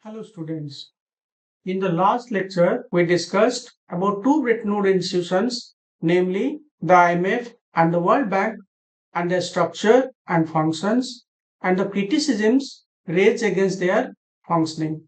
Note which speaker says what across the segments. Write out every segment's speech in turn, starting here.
Speaker 1: Hello students. In the last lecture, we discussed about two Bretton Woods institutions, namely the IMF and the World Bank, and their structure and functions, and the criticisms raised against their functioning.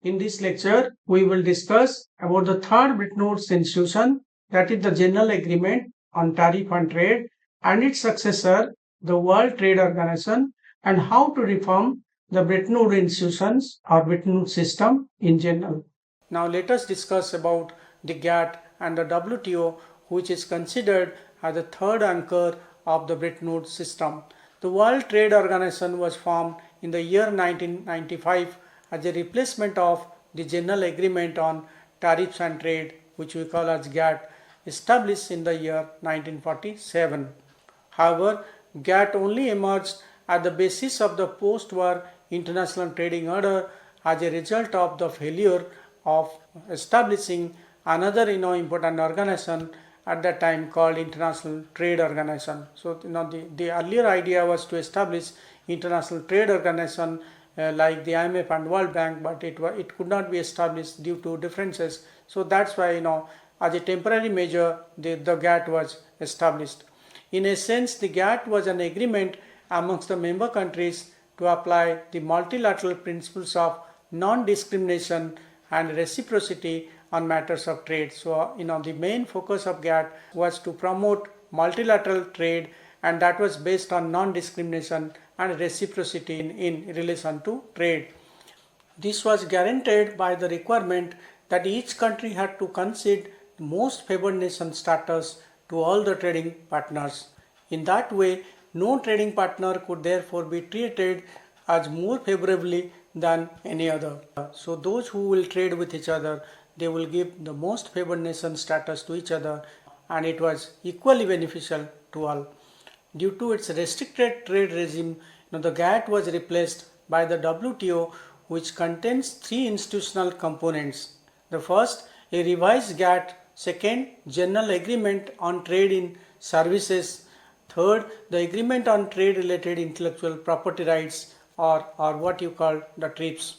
Speaker 1: In this lecture, we will discuss about the third Bretton Woods institution, that is the General Agreement on Tariff and Trade, and its successor, the World Trade Organization, and how to reform the Bretton Woods institutions or Bretton Woods system in general. Now let us discuss about the GATT and the WTO, which is considered as the third anchor of the Bretton Woods system. The World Trade Organization was formed in the year 1995 as a replacement of the General Agreement on Tariffs and Trade, which we call as GATT, established in the year 1947. However, GATT only emerged at the basis of the post-war international trading order as a result of the failure of establishing another important organization at that time called International Trade Organization. So the earlier idea was to establish International Trade Organization like the IMF and World Bank, but it could not be established due to differences. So that's why as a temporary measure the GATT was established. In essence, the GATT was an agreement amongst the member countries to apply the multilateral principles of non-discrimination and reciprocity on matters of trade. So, the main focus of GATT was to promote multilateral trade, and that was based on non-discrimination and reciprocity in relation to trade. This was guaranteed by the requirement that each country had to concede most favored nation status to all the trading partners. In that way, no trading partner could therefore be treated as more favorably than any other. So those who will trade with each other, they will give the most favored nation status to each other, and it was equally beneficial to all. Due to its restricted trade regime, the GATT was replaced by the WTO, which contains three institutional components. The first, a revised GATT. Second, General Agreement on Trade in Services. Third, the Agreement on Trade Related Intellectual Property Rights, or what you call the Tariffs.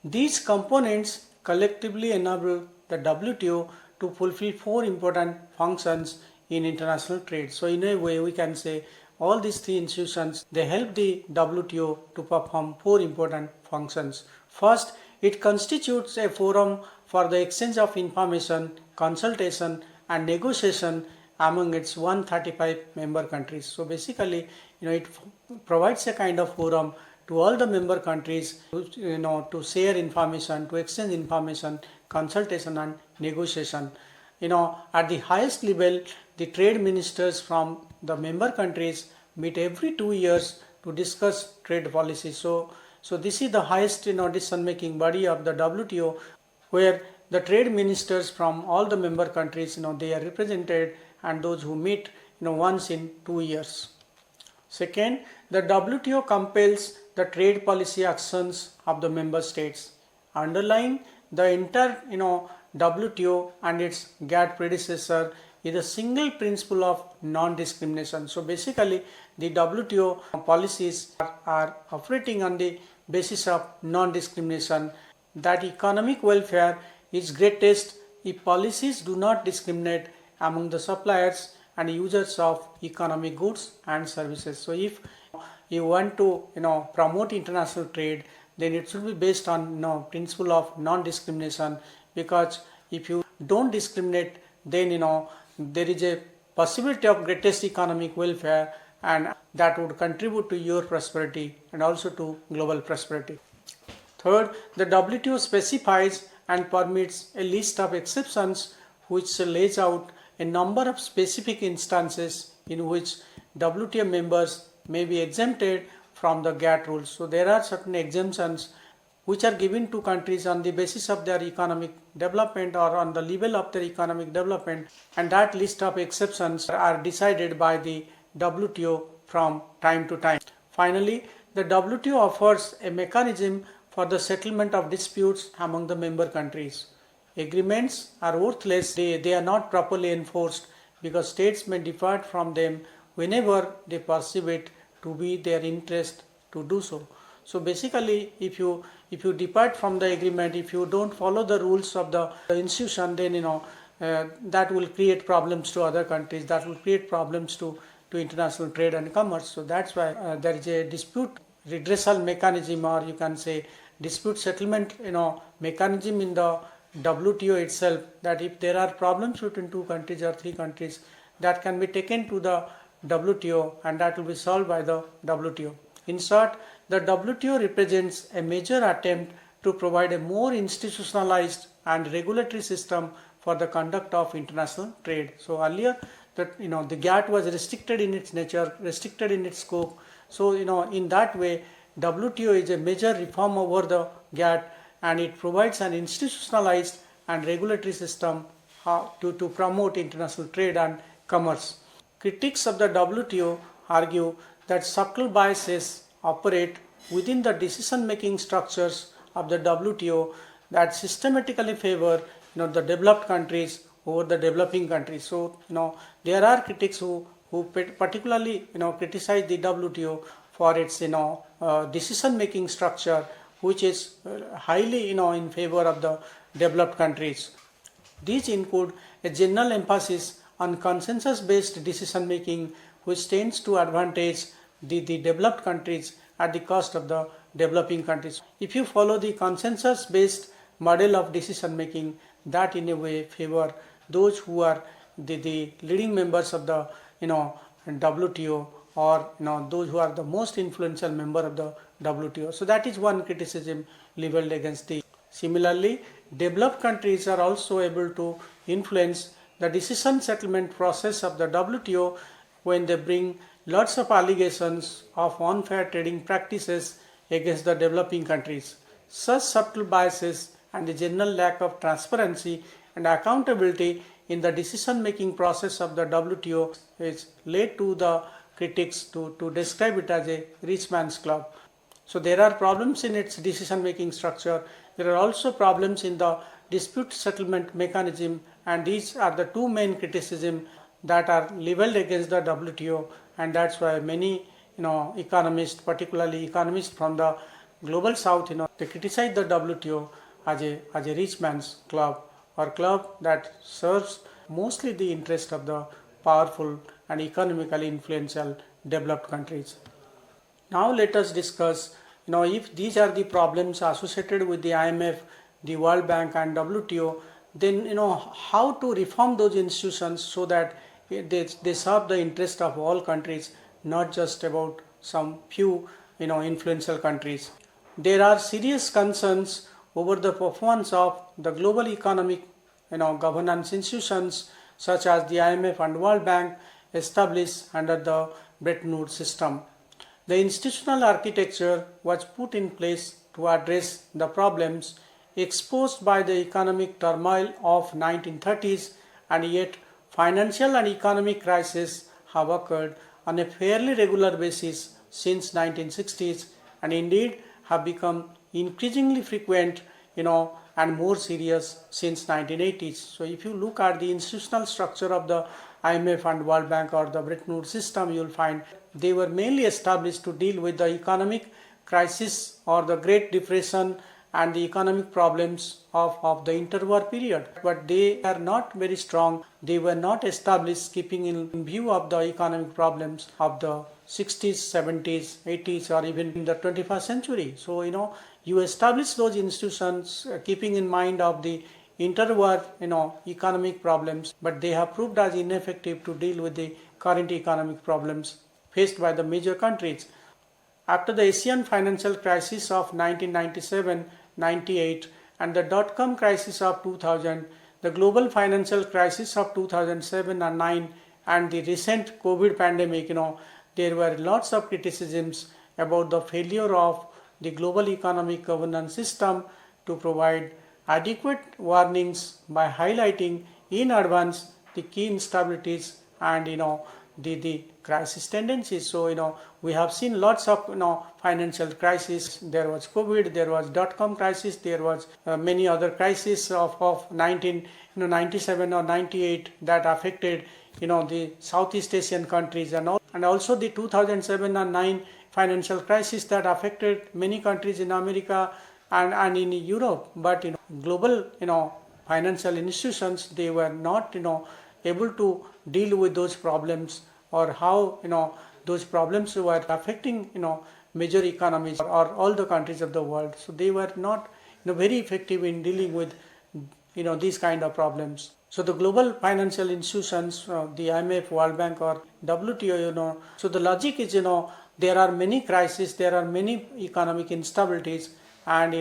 Speaker 1: These components collectively enable the WTO to fulfill four important functions in international trade. So in a way we can say all these three institutions, they help the WTO to perform four important functions. First, it constitutes a forum for the exchange of information, consultation and negotiation among its 135 member countries. So basically, it provides a kind of forum to all the member countries to share information, to exchange information, consultation and negotiation. At the highest level, the trade ministers from the member countries meet every 2 years to discuss trade policy. So this is the highest decision making body of the WTO, where the trade ministers from all the member countries they are represented, and those who meet once in 2 years. Second, the WTO compels the trade policy actions of the member states. Underlying the entire WTO and its GATT predecessor is a single principle of non-discrimination. So basically the WTO policies are operating on the basis of non-discrimination, that economic welfare is greatest if policies do not discriminate among the suppliers and users of economic goods and services. So if you want to promote international trade, then it should be based on principle of non-discrimination, because if you don't discriminate, then there is a possibility of greatest economic welfare, and that would contribute to your prosperity and also to global prosperity. Third, the WTO specifies and permits a list of exceptions which lays out a number of specific instances in which WTO members may be exempted from the GATT rules. So there are certain exemptions which are given to countries on the basis of their economic development or on the level of their economic development, and that list of exceptions are decided by the WTO from time to time. Finally, the WTO offers a mechanism for the settlement of disputes among the member countries. Agreements are worthless, they are not properly enforced, because states may depart from them whenever they perceive it to be their interest to do so. So basically, if you depart from the agreement, if you don't follow the rules of the institution, then that will create problems to other countries, that will create problems to international trade and commerce. So that's why there is a dispute redressal mechanism, or you can say dispute settlement mechanism in the WTO itself, that if there are problems between two countries or three countries, that can be taken to the WTO and that will be solved by the WTO. In short, the WTO represents a major attempt to provide a more institutionalized and regulatory system for the conduct of international trade. So earlier, that the GATT was restricted in its nature, restricted in its scope. So in that way, WTO is a major reform over the GATT, and it provides an institutionalized and regulatory system to promote international trade and commerce. Critics of the WTO argue that subtle biases operate within the decision-making structures of the WTO that systematically favor the developed countries over the developing countries. So there are critics who particularly criticize the WTO for its decision-making structure, which is highly in favor of the developed countries. These include a general emphasis on consensus-based decision making, which tends to advantage the developed countries at the cost of the developing countries. If you follow the consensus-based model of decision making, that in a way favor those who are the leading members of the WTO, or those who are the most influential member of the WTO. So that is one criticism leveled against the. Similarly, developed countries are also able to influence the decision settlement process of the WTO when they bring lots of allegations of unfair trading practices against the developing countries. Such subtle biases and the general lack of transparency and accountability in the decision making process of the WTO is led to the critics to describe it as a rich man's club. So there are problems in its decision making structure. There are also problems in the dispute settlement mechanism, and these are the two main criticisms that are leveled against the WTO, and that's why many economists, particularly economists from the global south, they criticize the WTO as a rich man's club, or club that serves mostly the interest of the powerful and economically influential developed countries. Now let us discuss if these are the problems associated with the IMF, the World Bank and WTO, then how to reform those institutions so that they serve the interest of all countries, not just about some few influential countries. There are serious concerns over the performance of the global economic governance institutions such as the IMF and World Bank established under the Bretton Woods system. The institutional architecture was put in place to address the problems exposed by the economic turmoil of 1930s, and yet financial and economic crises have occurred on a fairly regular basis since 1960s, and indeed have become increasingly frequent and more serious since 1980s. So if you look at the institutional structure of the IMF and World Bank or the Bretton Woods system, you will find they were mainly established to deal with the economic crisis or the Great Depression and the economic problems of the interwar period. But they are not very strong. They were not established keeping in view of the economic problems of the 60s, 70s, 80s, or even in the 21st century. So, you establish those institutions keeping in mind of the interwar economic problems, but they have proved as ineffective to deal with the current economic problems faced by the major countries. After the Asian financial crisis of 1997-98 and the dot-com crisis of 2000, the global financial crisis of 2007 and 9, and the recent COVID pandemic, there were lots of criticisms about the failure of the global economic governance system to provide adequate warnings by highlighting in advance the key instabilities and the crisis tendencies. So we have seen lots of financial crises. There was COVID, there was dot-com crisis, there was many other crises of 1997 or 98 that affected the Southeast Asian countries, and also the 2007 and 9 financial crisis that affected many countries in America and in Europe. But global financial institutions, they were not able to deal with those problems, or how those problems were affecting major economies or all the countries of the world. So they were not very effective in dealing with these kind of problems. So the global financial institutions, the IMF, World Bank, or WTO, so the logic is there are many crises, there are many economic instabilities, and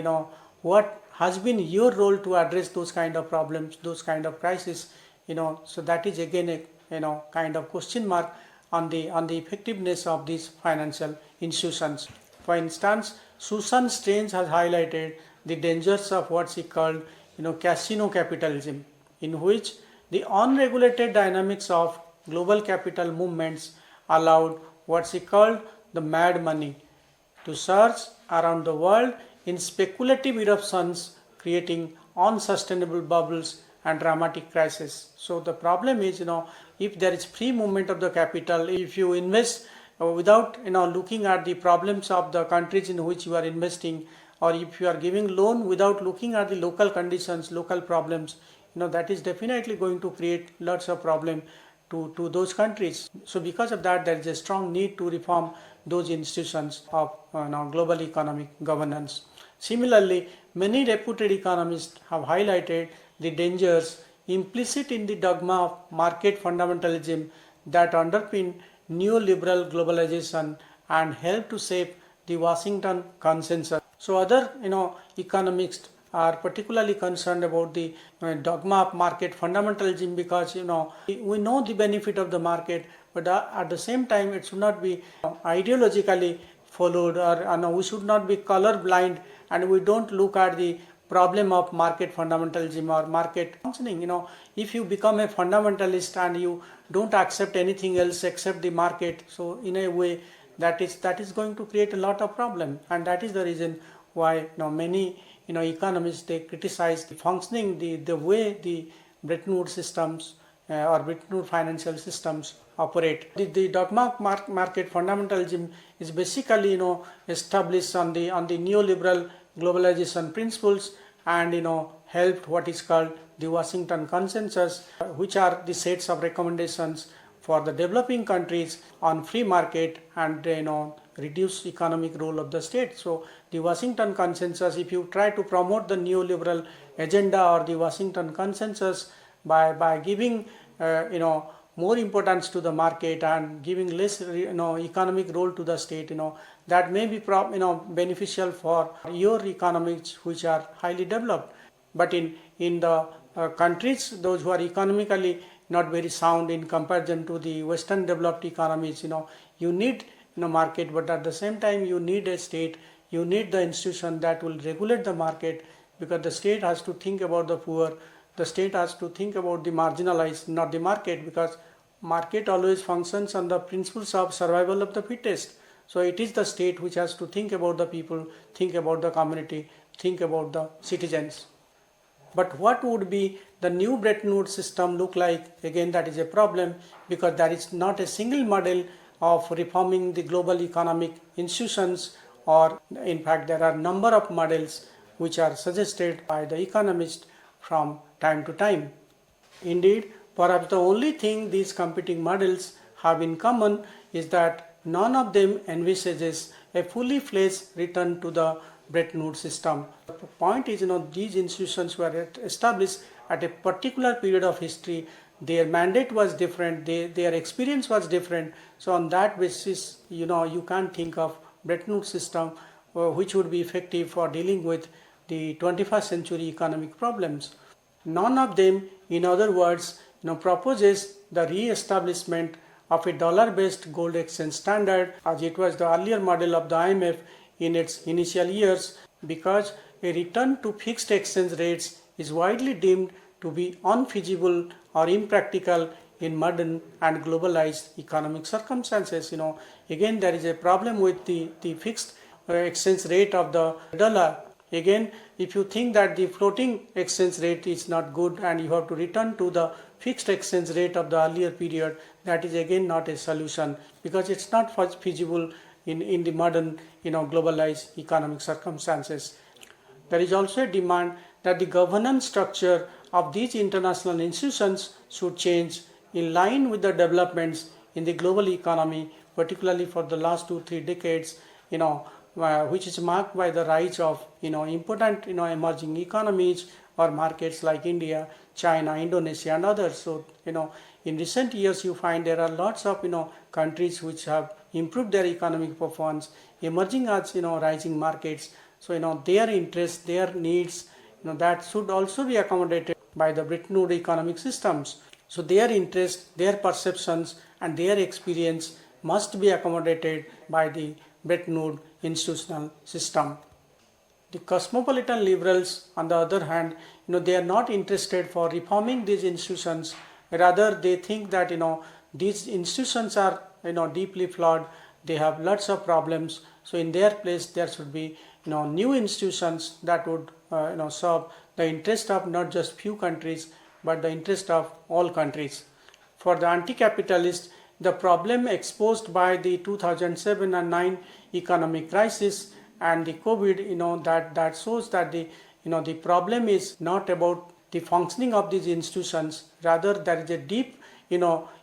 Speaker 1: what has been your role to address those kind of problems, those kind of crises. So that is again a kind of question mark on the effectiveness of these financial institutions. For instance, Susan Strange has highlighted the dangers of what she called casino capitalism, in which the unregulated dynamics of global capital movements allowed what she called the mad money to surge around the world in speculative eruptions, creating unsustainable bubbles and dramatic crises. So the problem is, if there is free movement of the capital, if you invest without looking at the problems of the countries in which you are investing, or if you are giving loan without looking at the local conditions, local problems, that is definitely going to create lots of problem to those countries. So because of that, there is a strong need to reform those institutions of global economic governance. Similarly, many reputed economists have highlighted the dangers implicit in the dogma of market fundamentalism that underpin neoliberal globalization and help to shape the Washington Consensus. So other economists are particularly concerned about the dogma of market fundamentalism, because we know the benefit of the market, but at the same time it should not be ideologically followed, or we should not be color blind, and we don't look at the problem of market fundamentalism or market functioning. If you become a fundamentalist and you don't accept anything else except the market, so in a way that is going to create a lot of problem, and that is the reason why many economists, they criticize the functioning, the way the Bretton Woods systems or Bretton Woods financial systems operate. The dogma of market fundamentalism is basically established on the neoliberal globalization principles, and helped what is called the Washington Consensus, which are the sets of recommendations for the developing countries on free market and reduce economic role of the state. So the Washington Consensus, if you try to promote the neoliberal agenda or the Washington Consensus by giving more importance to the market and giving less economic role to the state, that may be beneficial for your economies which are highly developed. But in the countries, those who are economically not very sound in comparison to the Western developed economies, you need market, but at the same time you need a state, you need the institution that will regulate the market, because the state has to think about the poor, the state has to think about the marginalized, not the market, because market always functions on the principles of survival of the fittest. So it is the state which has to think about the people, think about the community, think about the citizens. But what would be the new Bretton Woods system look like? Again, that is a problem, because there is not a single model of reforming the global economic institutions, or in fact there are number of models which are suggested by the economists from time to time. Indeed, perhaps the only thing these competing models have in common is that none of them envisages a fully fledged return to the Bretton Woods system. The point is, these institutions were established at a particular period of history. Their mandate was different, their experience was different. So on that basis, you can't think of Bretton Woods system which would be effective for dealing with the 21st century economic problems. None of them, in other words, proposes the re-establishment of a dollar-based gold exchange standard as it was the earlier model of the IMF in its initial years, because a return to fixed exchange rates is widely deemed to be unfeasible or impractical in modern and globalized economic circumstances. Again, there is a problem with the fixed exchange rate of the dollar. Again, if you think that the floating exchange rate is not good and you have to return to the fixed exchange rate of the earlier period, that is again not a solution, because it's not feasible in the modern globalized economic circumstances. There is also a demand that the governance structure of these international institutions should change in line with the developments in the global economy, particularly for the last 2-3 decades, which is marked by the rise of important emerging economies or markets like India, China, Indonesia, and others. So in recent years you find there are lots of countries which have improved their economic performance, emerging as rising markets. So their interests, their needs, that should also be accommodated by the Bretton Woods economic systems. So their interests, their perceptions, and their experience must be accommodated by the Bretton Woods institutional system. The cosmopolitan liberals, on the other hand, they are not interested for reforming these institutions. Rather, they think that these institutions are deeply flawed. They have lots of problems. So in their place, there should be new institutions that would serve the interest of not just few countries, but the interest of all countries. For the anti-capitalist, the problem exposed by the 2007 and 9 economic crisis and the COVID, that shows that the problem is not about the functioning of these institutions. Rather, there is a deep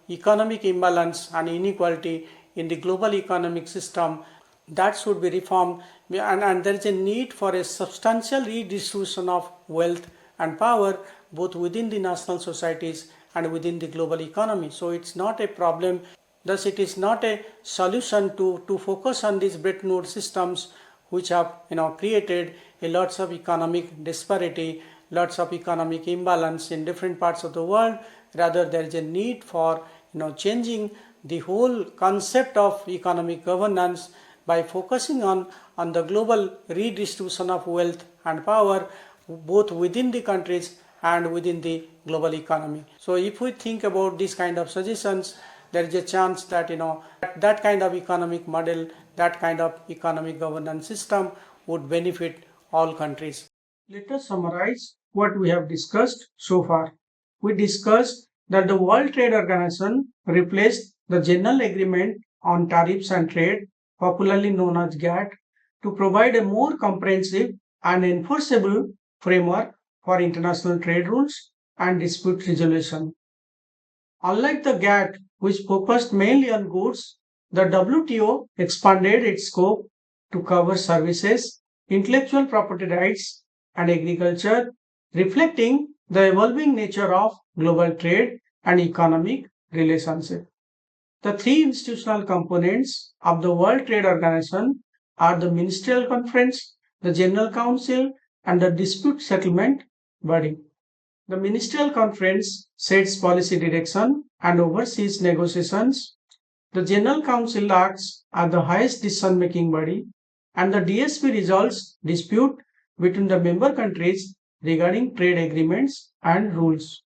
Speaker 1: economic imbalance and inequality in the global economic system that should be reformed, and there is a need for a substantial redistribution of wealth and power both within the national societies and within the global economy. So it's not a problem, thus it is not a solution to focus on these Bretton Woods systems which have created a lots of economic disparity, lots of economic imbalance in different parts of the world. Rather, there is a need for changing the whole concept of economic governance by focusing on the global redistribution of wealth and power both within the countries and within the global economy. So if we think about these kind of suggestions, there is a chance that that kind of economic model, that kind of economic governance system would benefit all countries. Let us summarize what we have discussed so far. We discussed that the World Trade Organization replaced the General Agreement on Tariffs and Trade, popularly known as GATT, to provide a more comprehensive and enforceable framework for international trade rules and dispute resolution. Unlike the GATT, which focused mainly on goods, the WTO expanded its scope to cover services, intellectual property rights, and agriculture, reflecting the evolving nature of global trade and economic relationship. The three institutional components of the World Trade Organization are the Ministerial Conference, the General Council, and the Dispute Settlement Body. The Ministerial Conference sets policy direction and oversees negotiations. The General Council acts as the highest decision-making body, and the DSP resolves dispute between the member countries regarding trade agreements and rules.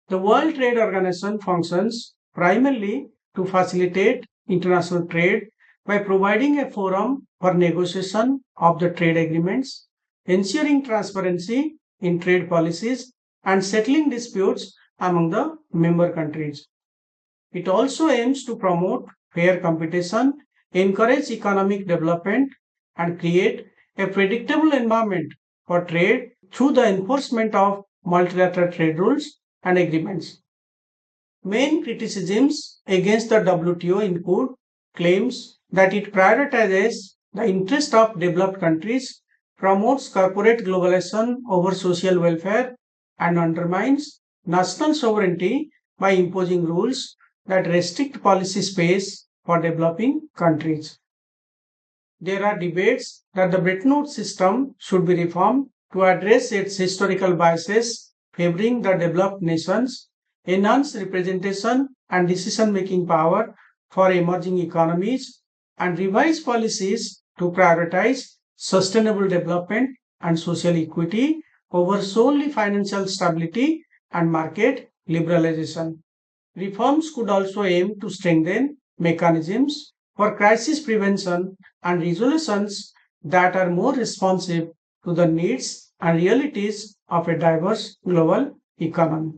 Speaker 1: The World Trade Organization functions primarily to facilitate international trade by providing a forum for negotiation of the trade agreements, ensuring transparency in trade policies, and settling disputes among the member countries. It also aims to promote fair competition, encourage economic development, and create a predictable environment for trade through the enforcement of multilateral trade rules and agreements. Main criticisms against the WTO include claims that it prioritizes the interest of developed countries, promotes corporate globalization over social welfare, and undermines national sovereignty by imposing rules that restrict policy space for developing countries. There are debates that the Bretton Woods system should be reformed to address its historical biases favoring the developed nations, enhance representation and decision-making power for emerging economies, and revise policies to prioritize sustainable development and social equity over solely financial stability and market liberalization. Reforms could also aim to strengthen mechanisms for crisis prevention and resolutions that are more responsive to the needs and realities of a diverse global economy.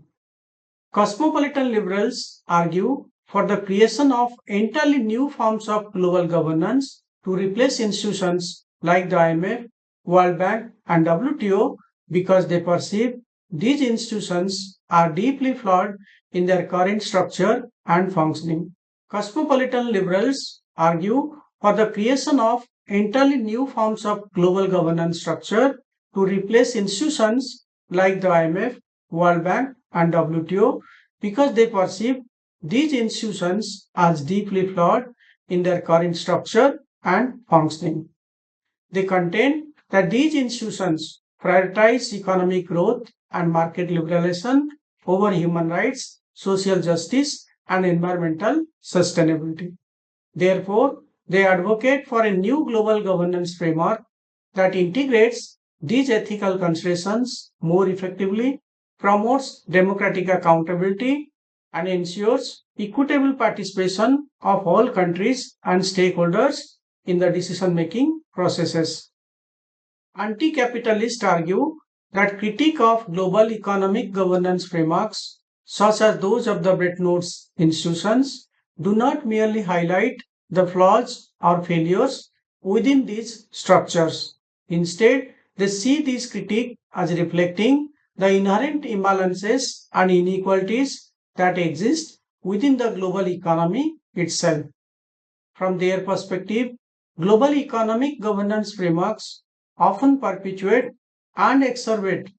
Speaker 1: Cosmopolitan liberals argue for the creation of entirely new forms of global governance to replace institutions like the IMF, World Bank, and WTO because they perceive these institutions are deeply flawed in their current structure and functioning. Cosmopolitan liberals argue for the creation of entirely new forms of global governance structure to replace institutions like the IMF, World Bank, and WTO because they perceive these institutions as deeply flawed in their current structure and functioning. They contend that these institutions prioritize economic growth and market liberalization over human rights, social justice, and environmental sustainability. Therefore, they advocate for a new global governance framework that integrates these ethical considerations more effectively, promotes democratic accountability, and ensures equitable participation of all countries and stakeholders in the decision making processes. Anti-capitalists argue that critique of global economic governance frameworks, such as those of the Bretton Woods institutions, do not merely highlight the flaws or failures within these structures. Instead, they see these critiques as reflecting the inherent imbalances and inequalities that exist within the global economy itself. From their perspective, global economic governance frameworks often perpetuate and exacerbate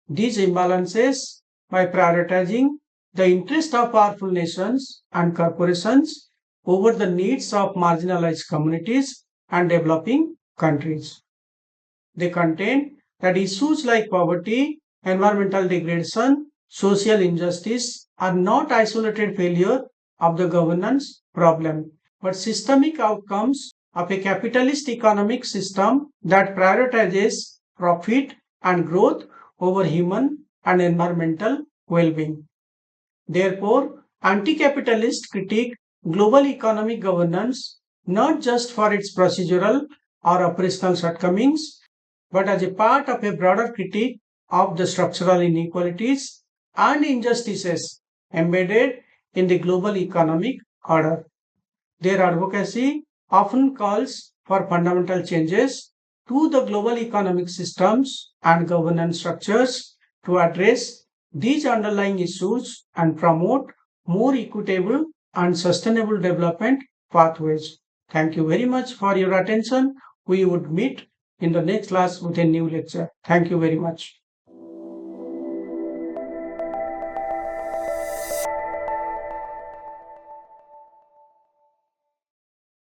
Speaker 1: these imbalances by prioritizing the interest of powerful nations and corporations over the needs of marginalized communities and developing countries. They contain that issues like poverty, environmental degradation, social injustice are not isolated failure of the governance problem, but systemic outcomes of a capitalist economic system that prioritizes profit and growth over human and environmental well-being. Therefore, anti-capitalist critique global economic governance not just for its procedural or operational shortcomings, but as a part of a broader critique of the structural inequalities and injustices embedded in the global economic order. Their advocacy often calls for fundamental changes to the global economic systems and governance structures to address these underlying issues and promote more equitable and sustainable development pathways. Thank you very much for your attention. We would meet in the next class with a new lecture. Thank you very much.